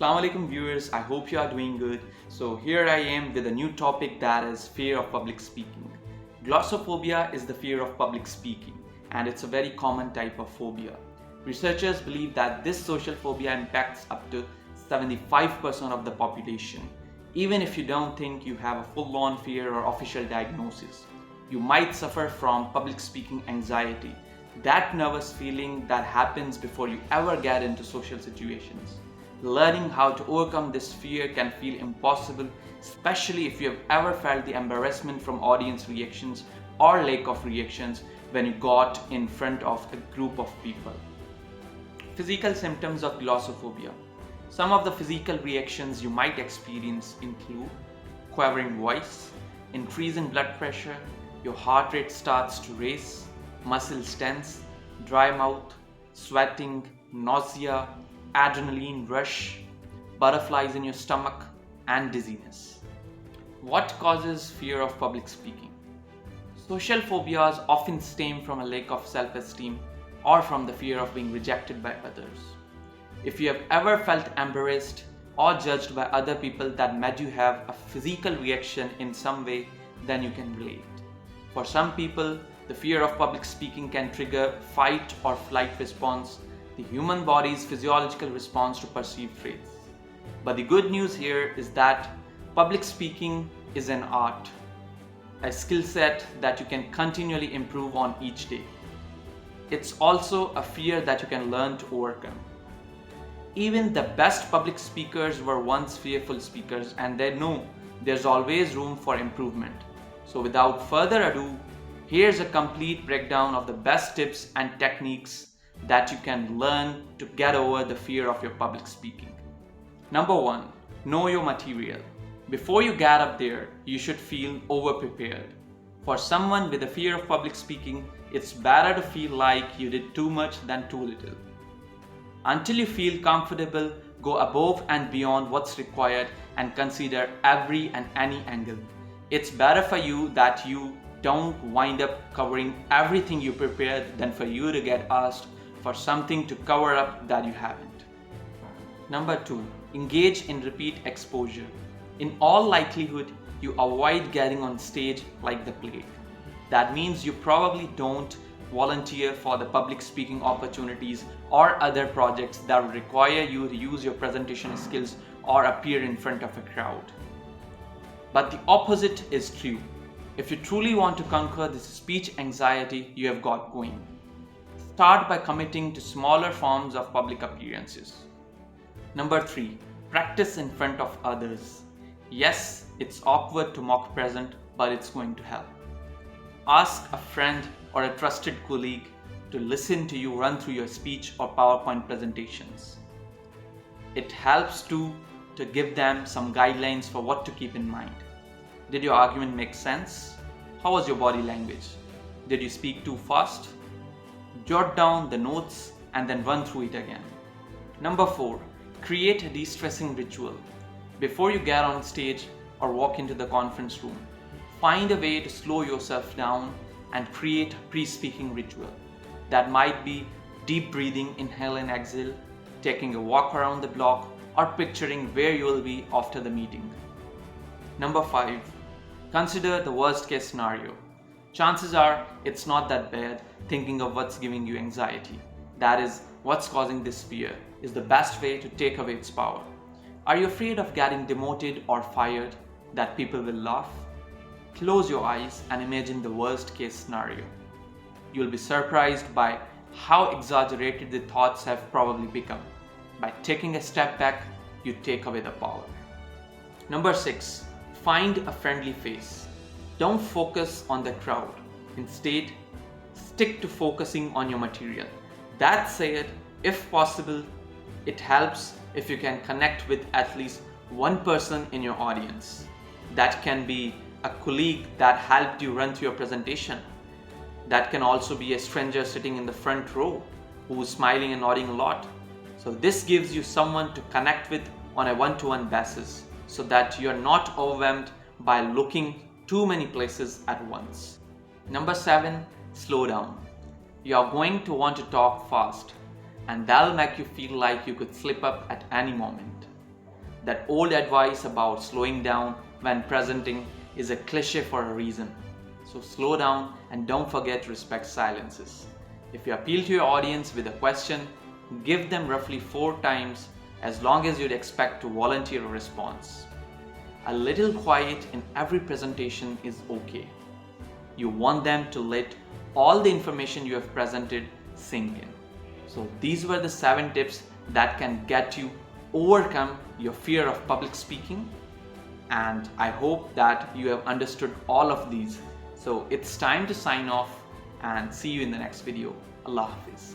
Assalamu alaikum viewers, I hope you are doing good. So here I am with a new topic, that is fear of public speaking. Glossophobia is the fear of public speaking, and it's a very common type of phobia. Researchers believe that this social phobia impacts up to 75% of the population. Even if you don't think you have a full-on fear or official diagnosis, you might suffer from public speaking anxiety, that nervous feeling that happens before you ever get into social situations. Learning how to overcome this fear can feel impossible, especially if you have ever felt the embarrassment from audience reactions or lack of reactions when you got in front of a group of people. Physical symptoms of glossophobia. Some of the physical reactions you might experience include quavering voice, increase in blood pressure, your heart rate starts to race, muscles tense, dry mouth, sweating, nausea, adrenaline rush, butterflies in your stomach, and dizziness. What causes fear of public speaking? Social phobias often stem from a lack of self-esteem or from the fear of being rejected by others. If you have ever felt embarrassed or judged by other people that made you have a physical reaction in some way, then you can relate. For some people, the fear of public speaking can trigger fight or flight response, the human body's physiological response to perceived threats. But the good news here is that public speaking is an art, a skill set that you can continually improve on each day. It's also a fear that you can learn to overcome. Even the best public speakers were once fearful speakers, and they know there's always room for improvement. So without further ado, here's a complete breakdown of the best tips and techniques that you can learn to get over the fear of your public speaking. Number 1, know your material. Before you get up there, you should feel over-prepared. For someone with a fear of public speaking, it's better to feel like you did too much than too little. Until you feel comfortable, go above and beyond what's required and consider every and any angle. It's better for you that you don't wind up covering everything you prepared than for you to get asked for something to cover up that you haven't. Number 2, engage in repeat exposure. In all likelihood, you avoid getting on stage like the plague. That means you probably don't volunteer for the public speaking opportunities or other projects that would require you to use your presentation skills or appear in front of a crowd. But the opposite is true. If you truly want to conquer this speech anxiety you have got going, start by committing to smaller forms of public appearances. Number 3, practice in front of others. Yes, it's awkward to mock present, but it's going to help. Ask a friend or a trusted colleague to listen to you run through your speech or PowerPoint presentations. It helps too to give them some guidelines for what to keep in mind. Did your argument make sense? How was your body language? Did you speak too fast? Jot down the notes and then run through it again. Number 4, create a de-stressing ritual. Before you get on stage or walk into the conference room, find a way to slow yourself down and create a pre-speaking ritual. That might be deep breathing, inhale and exhale, taking a walk around the block, or picturing where you will be after the meeting. Number 5, consider the worst case scenario. Chances are it's not that bad. Thinking of what's giving you anxiety, that is, what's causing this fear, is the best way to take away its power. Are you afraid of getting demoted or fired, that people will laugh? Close your eyes and imagine the worst case scenario. You'll be surprised by how exaggerated the thoughts have probably become. By taking a step back, you take away the power. Number 6, find a friendly face. Don't focus on the crowd. Instead, stick to focusing on your material. That said, if possible, it helps if you can connect with at least one person in your audience. That can be a colleague that helped you run through your presentation. That can also be a stranger sitting in the front row who's smiling and nodding a lot. So this gives you someone to connect with on a one-to-one basis so that you're not overwhelmed by looking too many places at once. Number 7, slow down. You are going to want to talk fast, and that'll make you feel like you could slip up at any moment. that old advice about slowing down when presenting is a cliche for a reason. So slow down and don't forget to respect silences. If you appeal to your audience with a question, give them roughly 4 times as long as you'd expect to volunteer a response. A little quiet in every presentation is okay. You want them to let all the information you have presented sink in. So these were the 7 tips that can get you overcome your fear of public speaking, and I hope that you have understood all of these. So it's time to sign off and see you in the next video. Allah Hafiz.